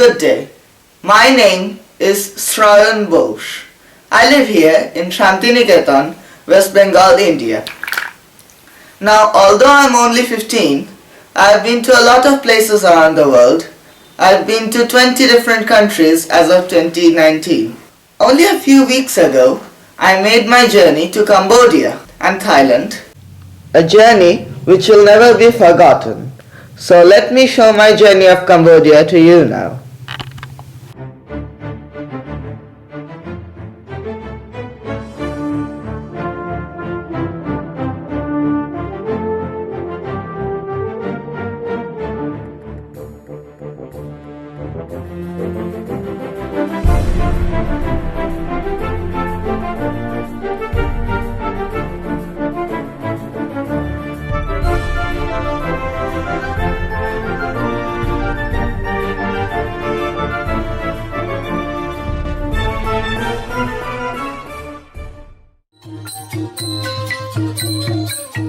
Good day. My name is Shravan Bose. I live here in Shantiniketan, West Bengal, India. Now, although I'm only 15, I've been to a lot of places around the world. I've been to 20 different countries as of 2019. Only a few weeks ago, I made my journey to Cambodia and Thailand. A journey which will never be forgotten. So let me show my journey of Cambodia to you now.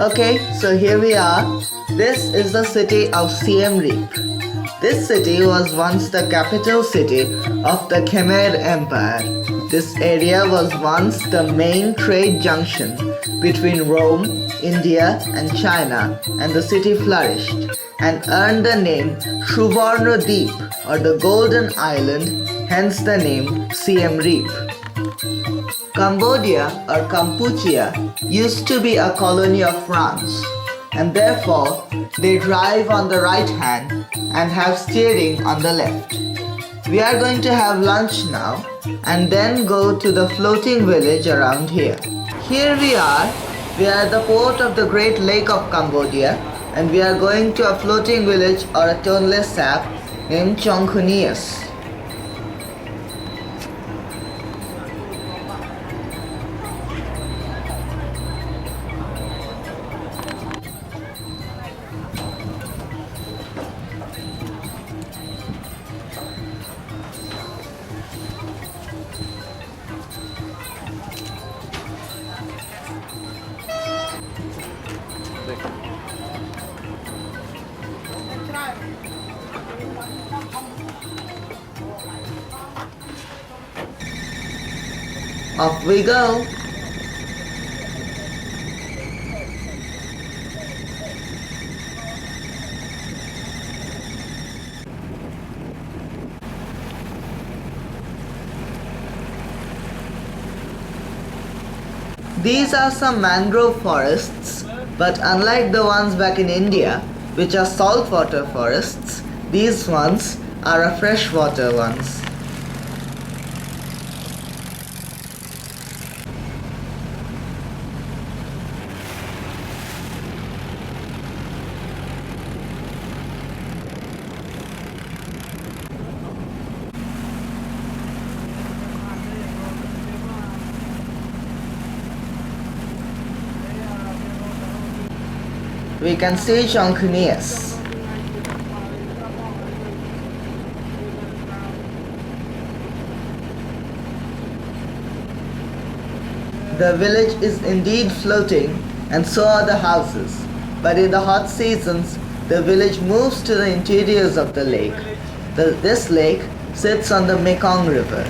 Okay, so here we are. This is the city of Siem Reap. This city was once the capital city of the Khmer Empire. This area was once the main trade junction between Rome, India and China, and the city flourished and earned the name Suvarna Deep or the Golden Island, hence the name Siem Reap. Cambodia or Kampuchea used to be a colony of France, and therefore they drive on the right hand and have steering on the left. We are going to have lunch now and then go to the floating village around here. Here we are at the port of the Great Lake of Cambodia, and we are going to a floating village or a tonle sap named Chongkhunias. Off we go! These are some mangrove forests, but unlike the ones back in India, which are saltwater forests, these ones are freshwater ones. We can see Chongkhunias. The village is indeed floating, and so are the houses. But in the hot seasons, the village moves to the interiors of the lake. This lake sits on the Mekong River.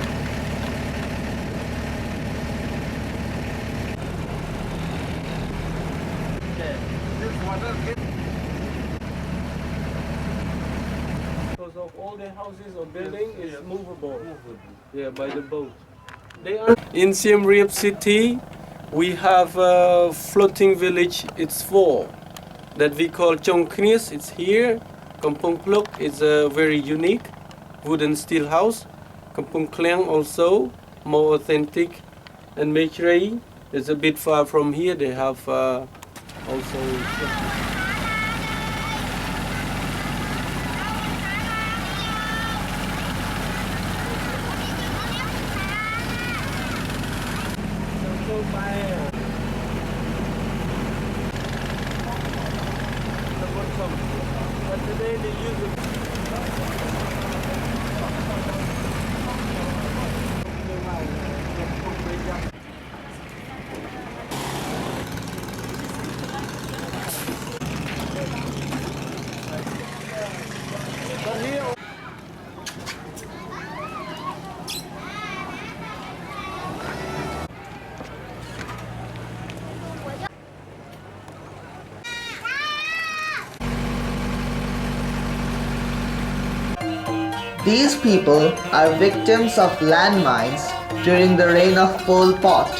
Because of all the houses or building is movable. Yeah, by the boat. They are in Siem Reap city. We have a floating village. It's 4 that we call Chongkhunias. It's here. Kampong Pluk is a very unique wooden steel house. Kampong Kleng also more authentic, and Mechray is a bit far from here. They have also. But today they use it. These people are victims of landmines during the reign of Pol Pot,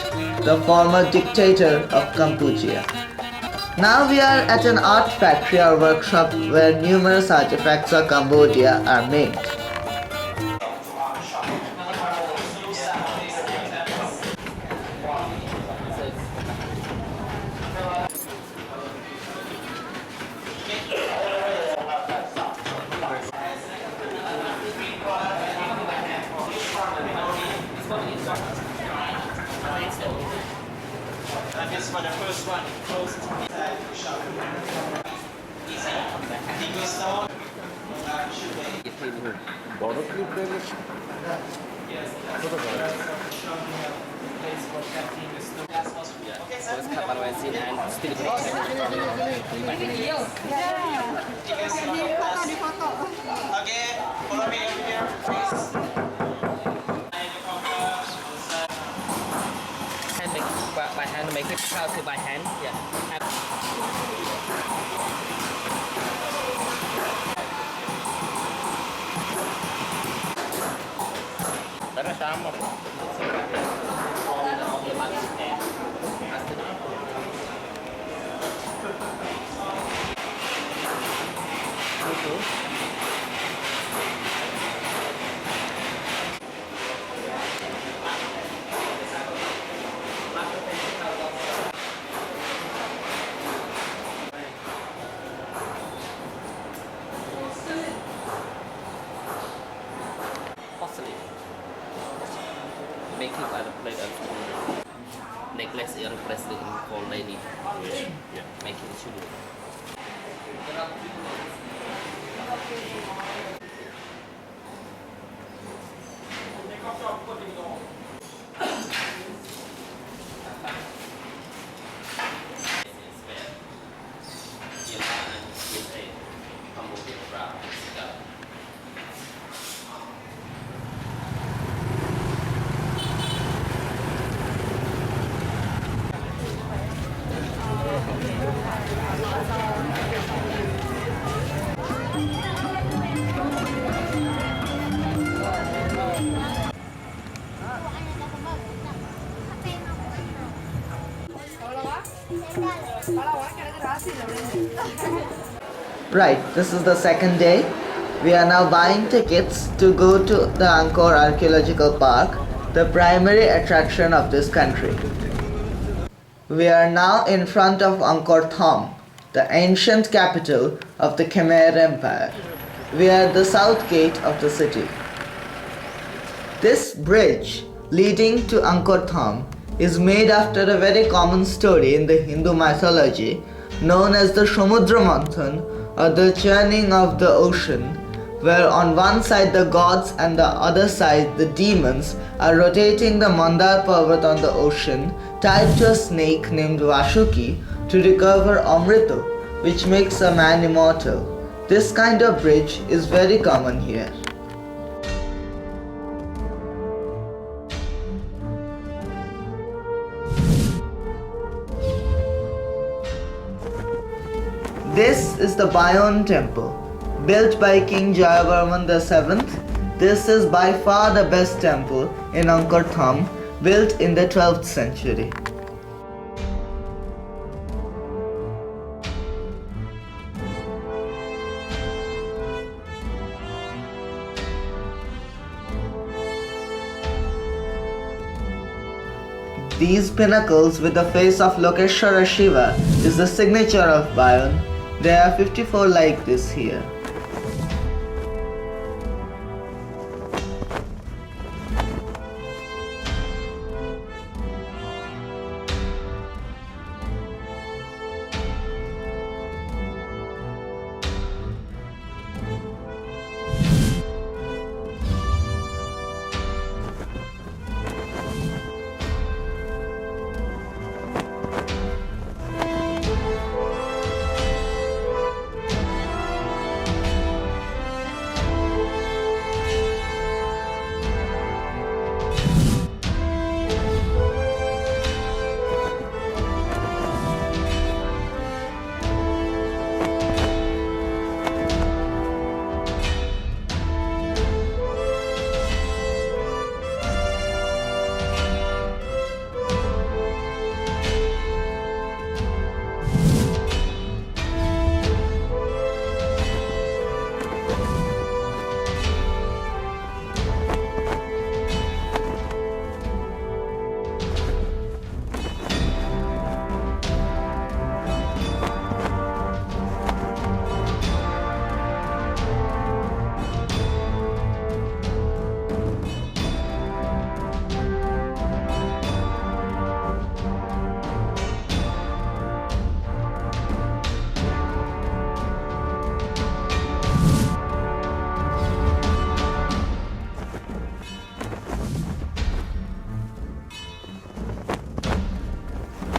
the former dictator of Cambodia. Now we are at an art factory or workshop where numerous artifacts of Cambodia are made. This for the first one, close shot. Easy. Single stone. Okay, sir. Okay, follow me over here, please. By hand to make it proud to by hand. Yeah. Đó là sao một porcelain. Making by the plate of necklace young president for lady. Yeah. Making it should. Right, this is the second day. We are now buying tickets to go to the Angkor Archaeological Park, the primary attraction of this country. We are now in front of Angkor Thom, the ancient capital of the Khmer Empire. We are at the south gate of the city. This bridge leading to Angkor Thom is made after a very common story in the Hindu mythology known as the Samudra Manthan, or the churning of the ocean, where on one side the gods and the other side the demons are rotating the Mandar Parvat on the ocean tied to a snake named Vashuki to recover Amrita, which makes a man immortal. This kind of bridge is very common here. This is the Bayon temple, built by King Jayavarman VII. This is by far the best temple in Angkor Thom, built in the 12th century. These pinnacles with the face of Lokeshwara Shiva is the signature of Bayon. There are 54 like this here.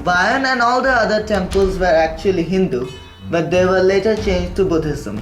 Bayon and all the other temples were actually Hindu, but they were later changed to Buddhism.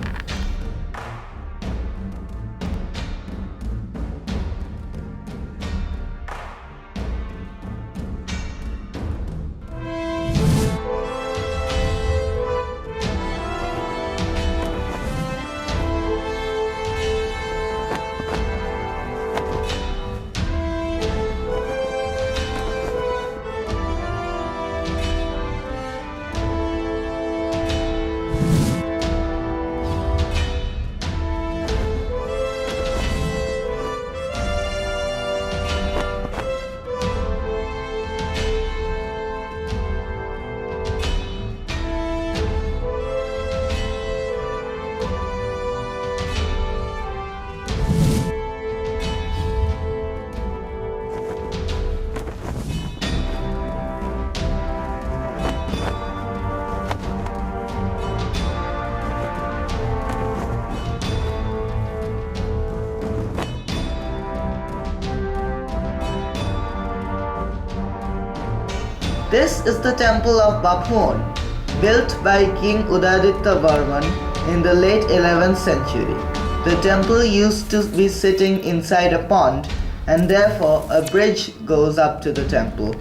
This is the temple of Baphuon, built by King Udaditya Varman in the late 11th century. The temple used to be sitting inside a pond, and therefore a bridge goes up to the temple.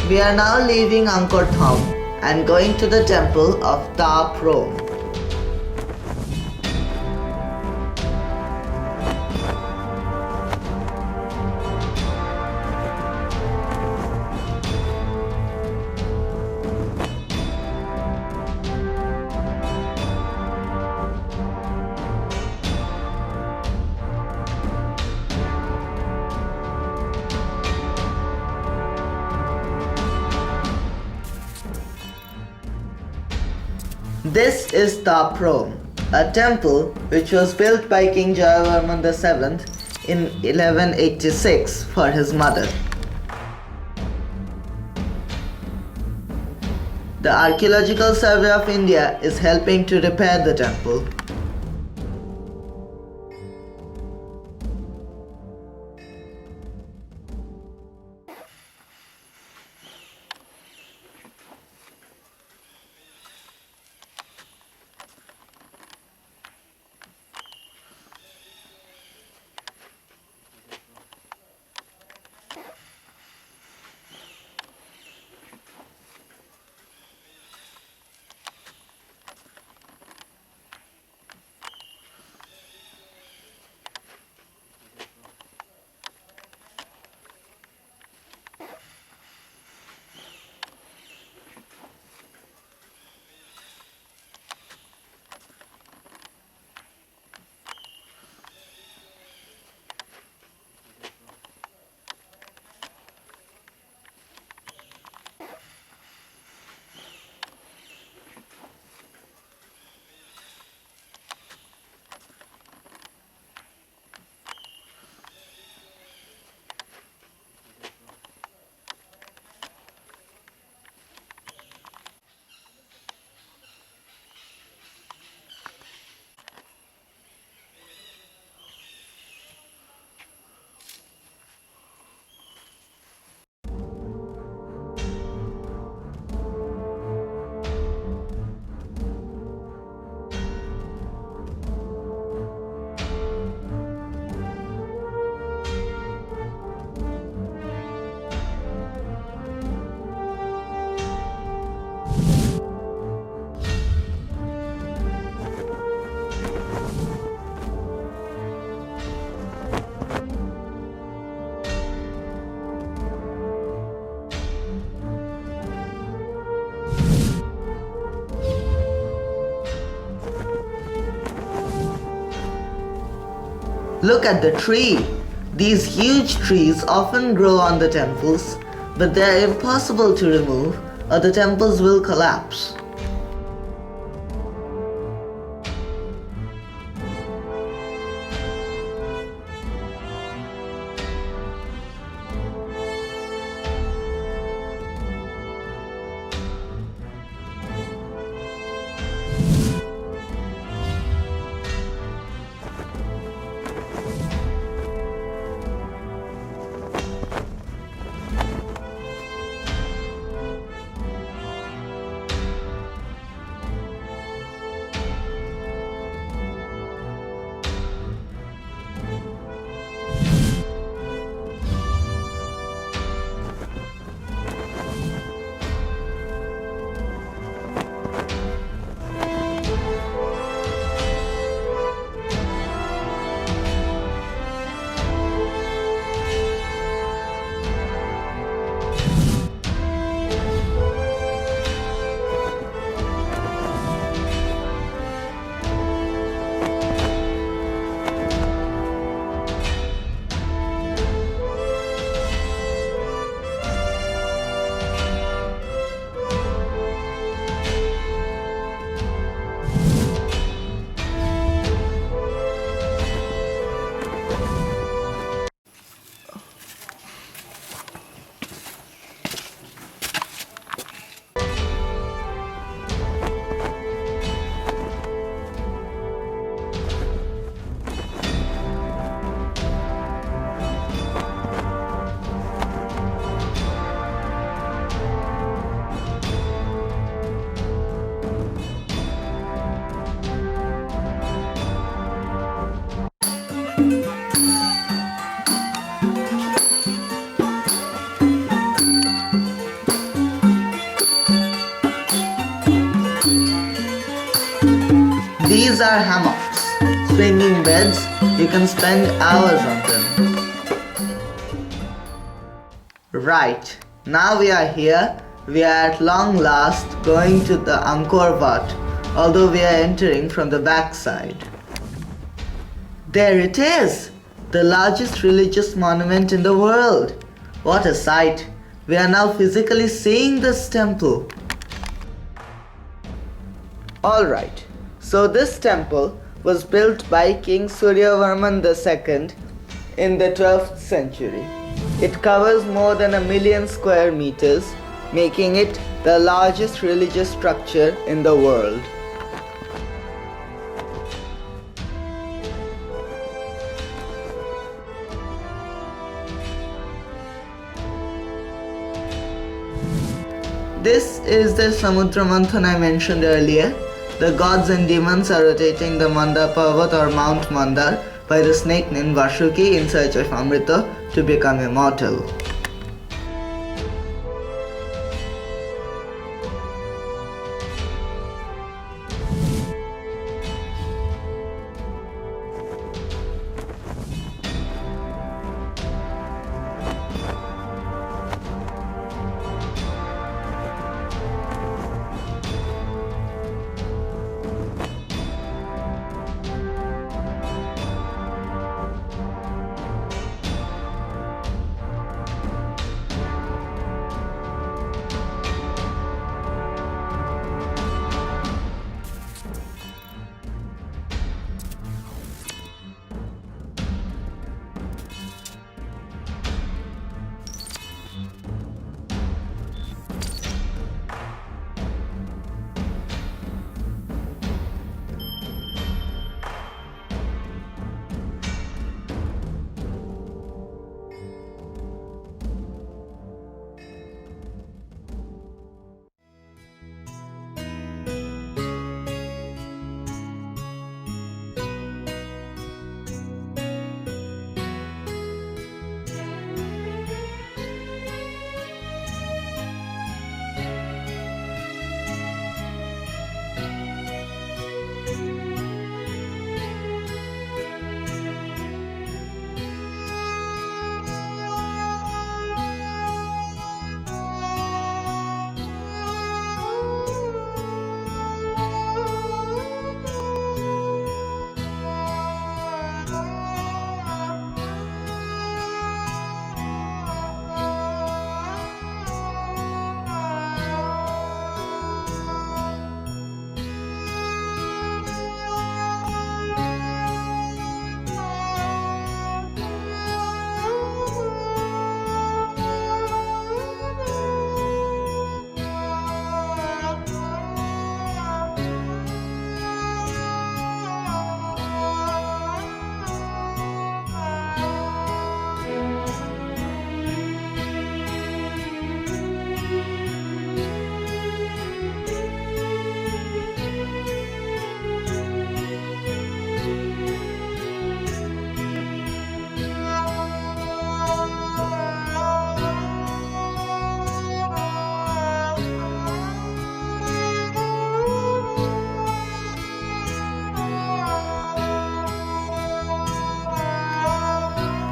We are now leaving Angkor Thom and going to the temple of Ta Prohm. This is Taprom, a temple which was built by King Jayavarman VII in 1186 for his mother. The Archaeological Survey of India is helping to repair the temple. Look at the tree. These huge trees often grow on the temples, but they are impossible to remove or the temples will collapse. These are hammocks, swinging beds. You can spend hours on them. Right, now we are here. We are at long last going to the Angkor Wat, although we are entering from the back side. There it is, the largest religious monument in the world. What a sight! We are now physically seeing this temple. Alright, so this temple was built by King Suryavarman II in the 12th century. It covers more than 1 million square meters, making it the largest religious structure in the world. This is the Samudra Manthan I mentioned earlier. The gods and demons are rotating the Mandar Parvat or Mount Mandar by the snake named Vashuki in search of Amrita to become immortal.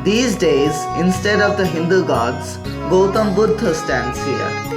These days, instead of the Hindu gods, Gautam Buddha stands here.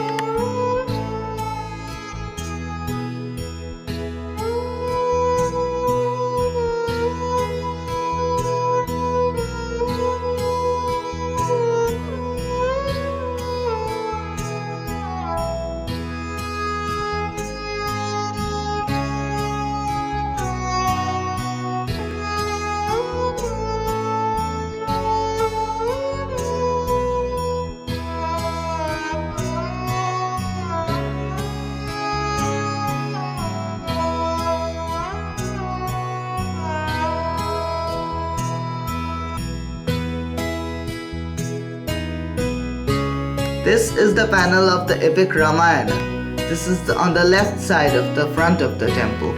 This is the panel of the epic Ramayana. This is on the left side of the front of the temple.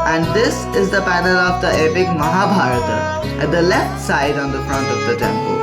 And this is the panel of the epic Mahabharata at the left side on the front of the temple.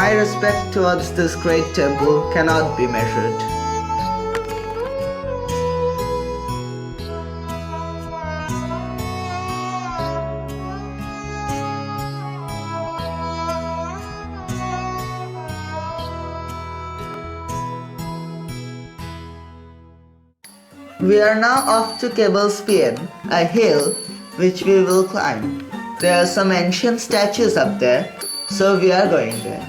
my respect towards this great temple cannot be measured. We are now off to Cabalspian, a hill which we will climb. There are some ancient statues up there, so we are going there.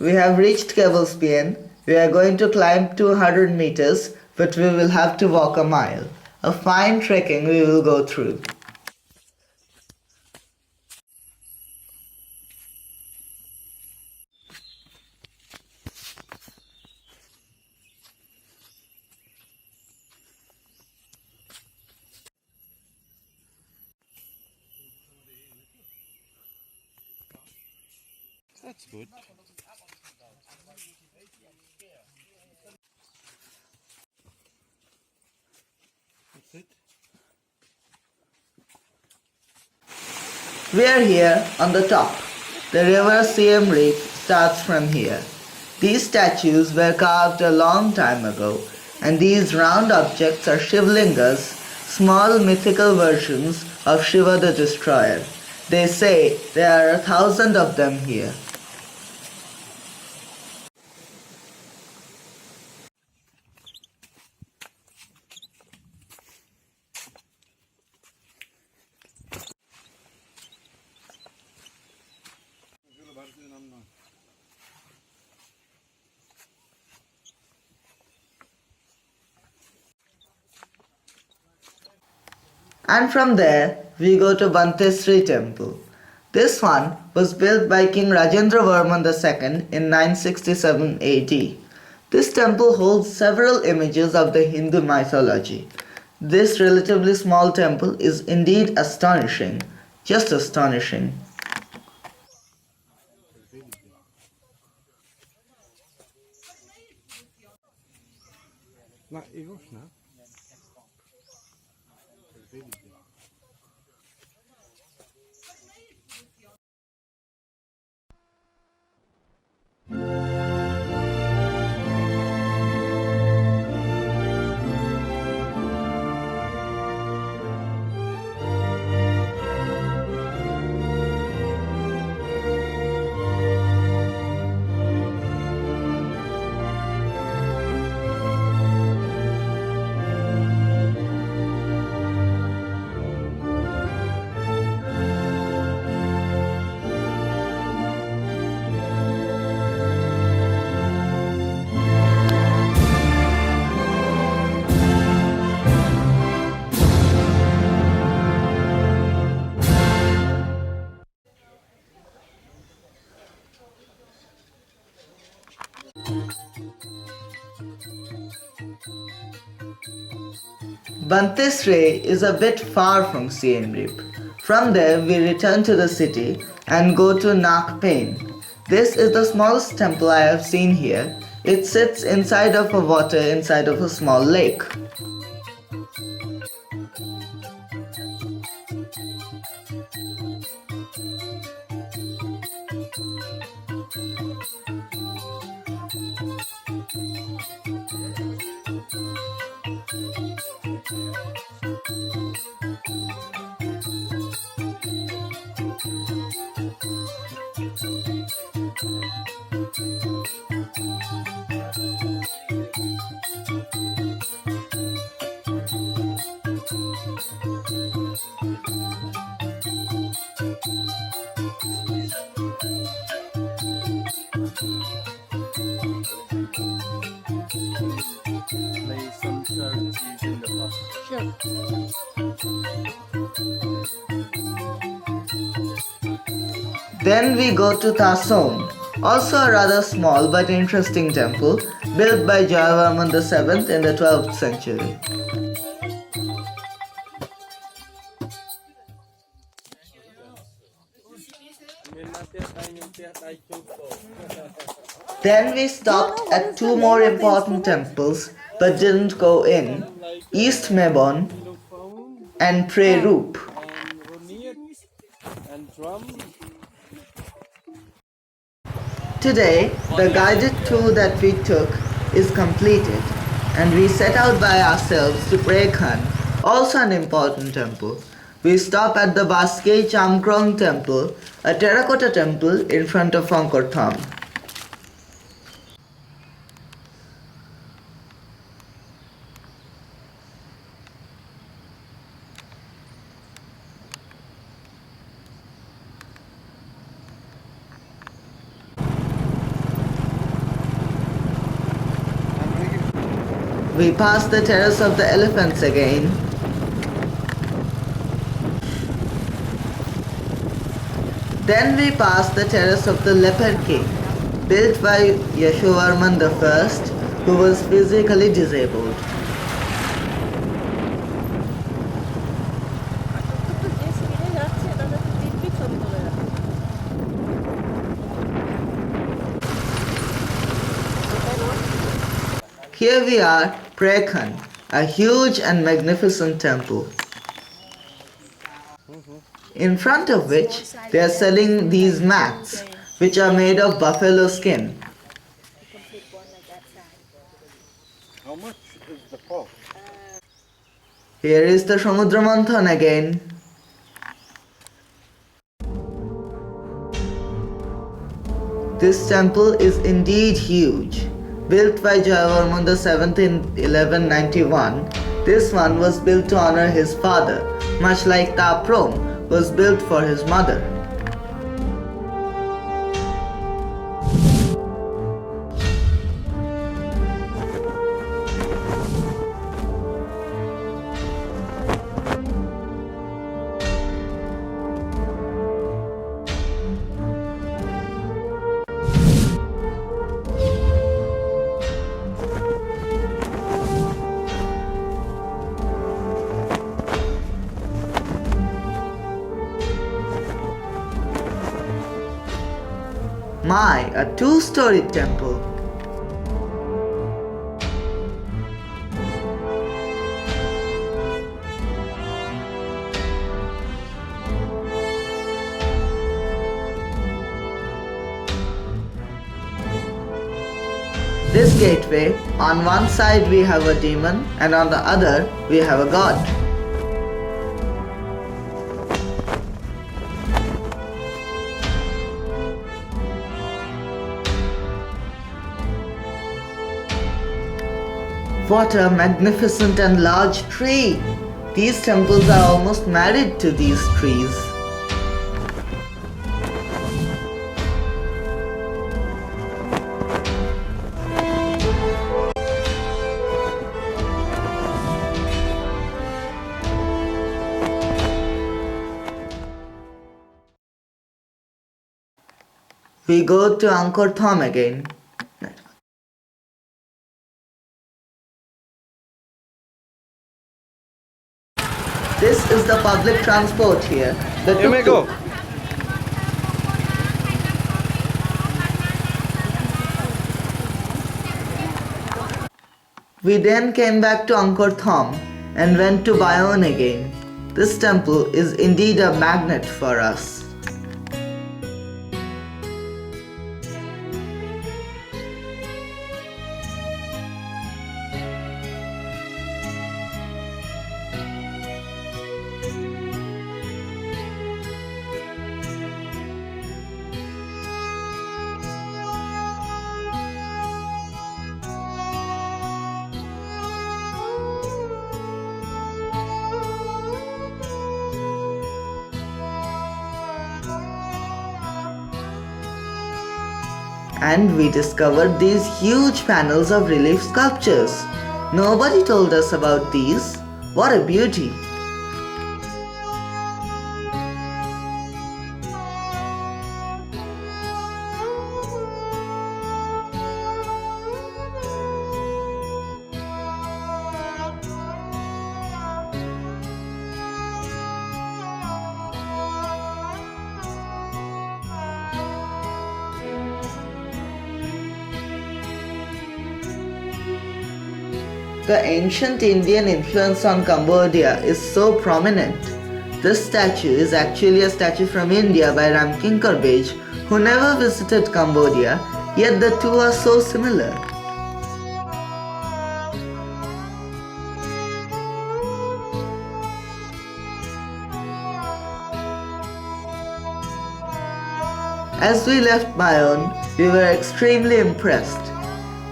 We have reached Cabalspian. We are going to climb 200 meters, but we will have to walk a mile. A fine trekking we will go through. That's good. That's it. We are here on the top. The river Siem Reap starts from here. These statues were carved a long time ago, and these round objects are Shivlingas, small mythical versions of Shiva the Destroyer. They say there are 1,000 of them here. And from there, we go to Bantesri temple. This one was built by King Rajendra Varman II in 967 AD. This temple holds several images of the Hindu mythology. This relatively small temple is indeed astonishing, just astonishing. Bantesre is a bit far from Siem Reap. From there we return to the city and go to Nak Pen. This is the smallest temple I have seen here. It sits inside of a water inside of a small lake. Then we go to Tasom, also a rather small but interesting temple built by Jayavarman VII in the 12th century. Then we stopped at two more important temples but didn't go in, East Mebon and Prerup. And drum. Today, the guided tour that we took is completed and we set out by ourselves to Prekhan, also an important temple. We stop at the Baskei Chamkrong temple, a terracotta temple in front of Angkor Thom. We pass the terrace of the elephants again. Then we pass the terrace of the leopard king, built by Yashovarman I, who was physically disabled. Here we are, Prekhan, a huge and magnificent temple, in front of which they are selling these mats, which are made of buffalo skin. How much is the cost? Here is the Samudra Manthan again. This temple is indeed huge. Built by Jayavarman VII in 1191, this one was built to honor his father, much like Ta Prohm was built for his mother. My, a two-story temple. This gateway, on one side we have a demon and on the other we have a god. What a magnificent and large tree! These temples are almost married to these trees. We go to Angkor Thom again. This is the public transport here. The tuk-tuk. We then came back to Angkor Thom and went to Bayon again. This temple is indeed a magnet for us. And we discovered these huge panels of relief sculptures. Nobody told us about these. What a beauty! The ancient Indian influence on Cambodia is so prominent. This statue is actually a statue from India by Angkor, who never visited Cambodia, yet the two are so similar. As we left Mayon, we were extremely impressed.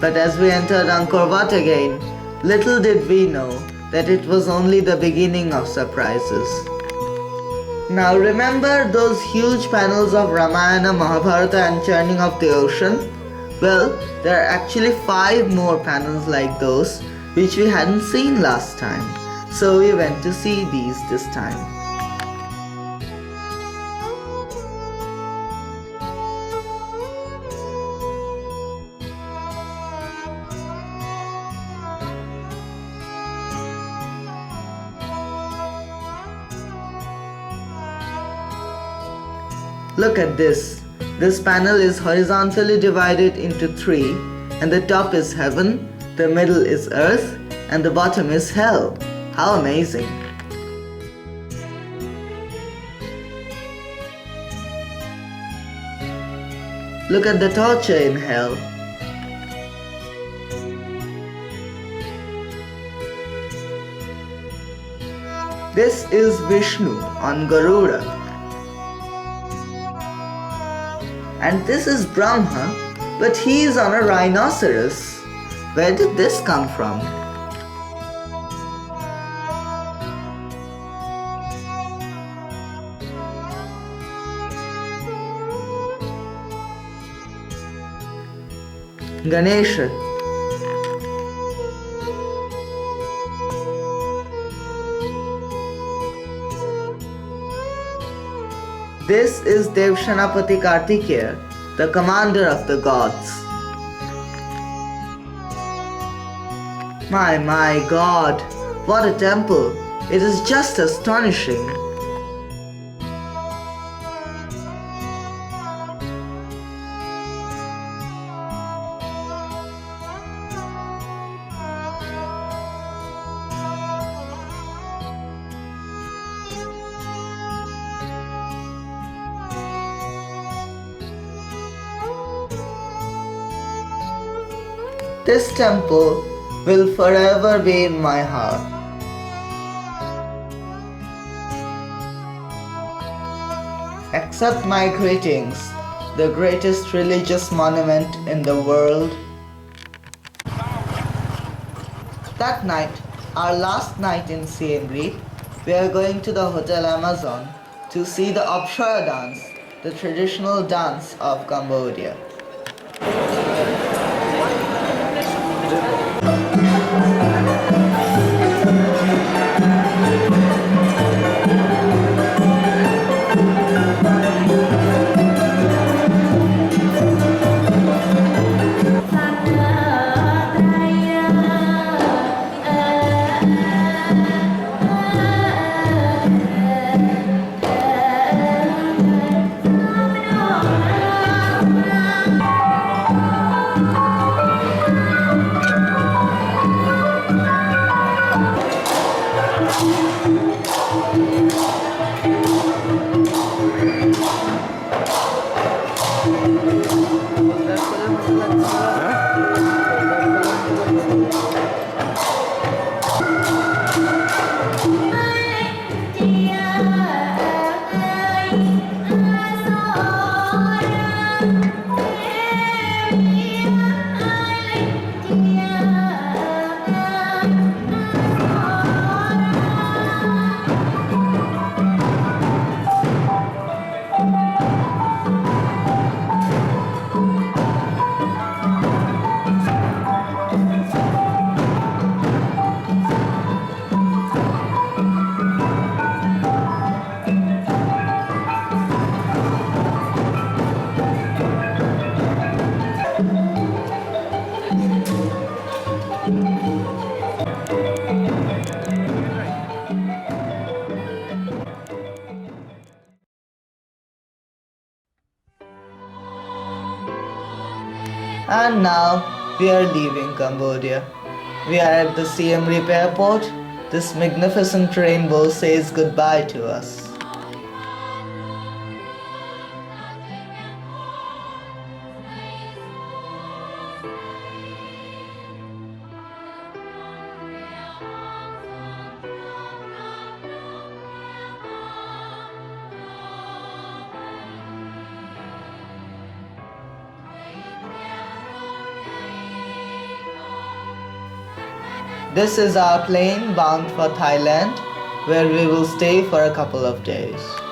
But as we entered Angkor Wat again, little did we know that it was only the beginning of surprises. Now remember those huge panels of Ramayana, Mahabharata and churning of the ocean? Well, there are actually 5 more panels like those which we hadn't seen last time. So we went to see these this time. Look at this. This panel is horizontally divided into 3, and the top is heaven, the middle is earth, and the bottom is hell. How amazing! Look at the torture in hell. This is Vishnu on Garuda. And this is Brahma, but he is on a rhinoceros. Where did this come from? Ganesha. This is Devshanapati Kartikeya, the commander of the gods. My God, what a temple! It is just astonishing. This temple will forever be in my heart. Accept my greetings, the greatest religious monument in the world. That night, our last night in Siem Reap, we are going to the Hotel Amazon to see the Apsara dance, the traditional dance of Cambodia. And now we are leaving Cambodia. We are at the Siem Reap airport. This magnificent rainbow says goodbye to us. This is our plane bound for Thailand, where we will stay for a couple of days.